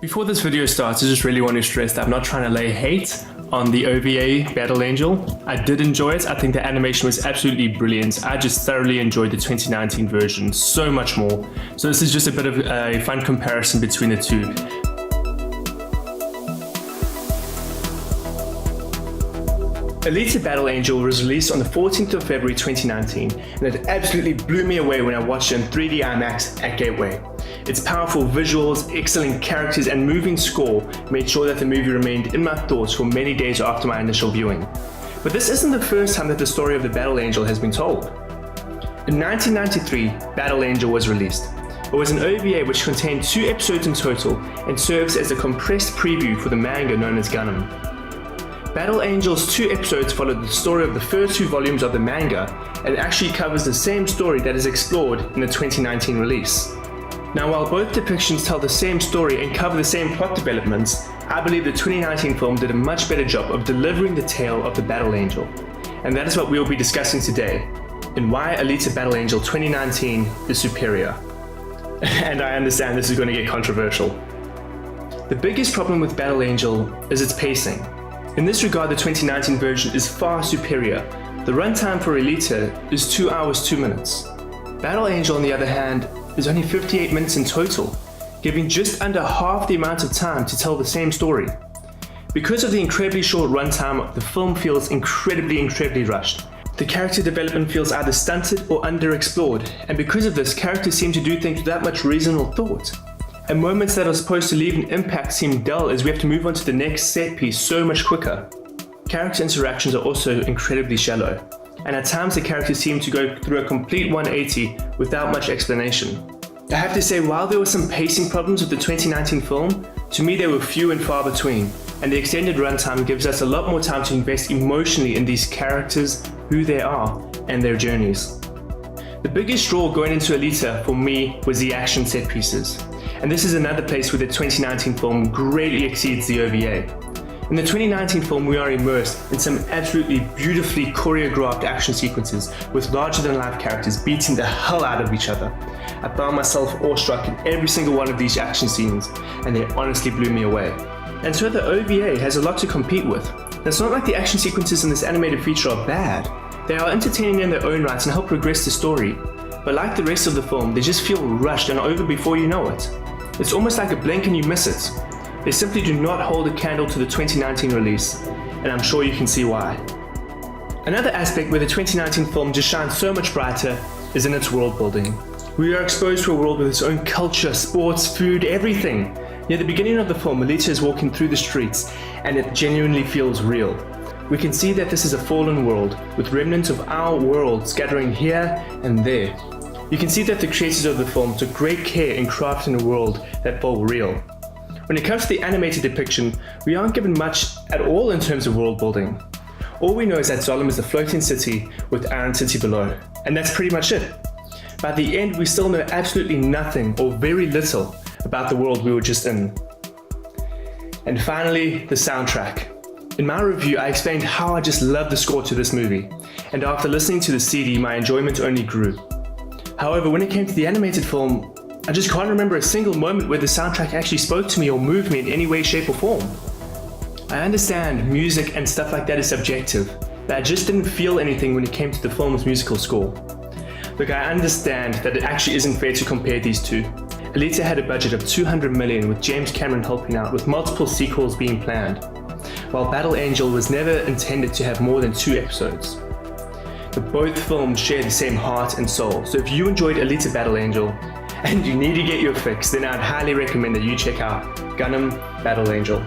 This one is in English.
Before this video starts, I just really want to stress that I'm not trying to lay hate on the OVA Battle Angel. I did enjoy it. I think the animation was absolutely brilliant. I just thoroughly enjoyed the 2019 version so much more. So this is just a bit of a fun comparison between the two. Alita Battle Angel was released on the 14th of February 2019, and it absolutely blew me away when I watched it in 3D IMAX at Gateway. Its powerful visuals, excellent characters, and moving score made sure that the movie remained in my thoughts for many days after my initial viewing. But this isn't the first time that the story of the Battle Angel has been told. In 1993, Battle Angel was released. It was an OVA which contained 2 episodes in total and serves as a compressed preview for the manga known as Gundam. Battle Angel's 2 episodes followed the story of the first 2 volumes of the manga and actually covers the same story that is explored in the 2019 release. Now, while both depictions tell the same story and cover the same plot developments, I believe the 2019 film did a much better job of delivering the tale of the Battle Angel. And that is what we will be discussing today, and why Alita Battle Angel 2019 is superior. And I understand this is going to get controversial. The biggest problem with Battle Angel is its pacing. In this regard, the 2019 version is far superior. The runtime for Alita is 2 hours 2 minutes. Battle Angel, on the other hand, is only 58 minutes in total, giving just under half the amount of time to tell the same story. Because of the incredibly short runtime, the film feels incredibly rushed. The character development feels either stunted or underexplored, and because of this, characters seem to do things without much reasonable thought. And moments that are supposed to leave an impact seem dull as we have to move on to the next set piece so much quicker. Character interactions are also incredibly shallow, and at times the characters seem to go through a complete 180 without much explanation. I have to say, while there were some pacing problems with the 2019 film, to me they were few and far between, and the extended runtime gives us a lot more time to invest emotionally in these characters, who they are, and their journeys. The biggest draw going into Alita for me was the action set pieces, and this is another place where the 2019 film greatly exceeds the OVA. In the 2019 film, we are immersed in some absolutely beautifully choreographed action sequences with larger-than-life characters beating the hell out of each other. I found myself awestruck in every single one of these action scenes, and they honestly blew me away. And so the OVA has a lot to compete with. It's not like the action sequences in this animated feature are bad. They are entertaining in their own rights and help progress the story, but like the rest of the film, they just feel rushed and over before you know it. It's almost like a blink and you miss it. They simply do not hold a candle to the 2019 release, and I'm sure you can see why. Another aspect where the 2019 film just shines so much brighter is in its world building. We are exposed to a world with its own culture, sports, food, everything. Near the beginning of the film, Alita is walking through the streets, and it genuinely feels real. We can see that this is a fallen world, with remnants of our world scattering here and there. You can see that the creators of the film took great care in crafting a world that felt real. When it comes to the animated depiction, we aren't given much at all in terms of world building. All we know is that Zolom is a floating city with Iron City below, and that's pretty much it. By the end, we still know absolutely nothing or very little about the world we were just in. And finally, the soundtrack. In my review, I explained how I just love the score to this movie, and after listening to the CD, my enjoyment only grew. However, when it came to the animated film, I just can't remember a single moment where the soundtrack actually spoke to me or moved me in any way, shape or form. I understand music and stuff like that is subjective, but I just didn't feel anything when it came to the film's musical score. Look, I understand that it actually isn't fair to compare these two. Alita had a budget of 200 million with James Cameron helping out with multiple sequels being planned, while Battle Angel was never intended to have more than 2 episodes. But both films share the same heart and soul, so if you enjoyed Alita Battle Angel, and you need to get your fix, then I'd highly recommend that you check out Gundam Battle Angel.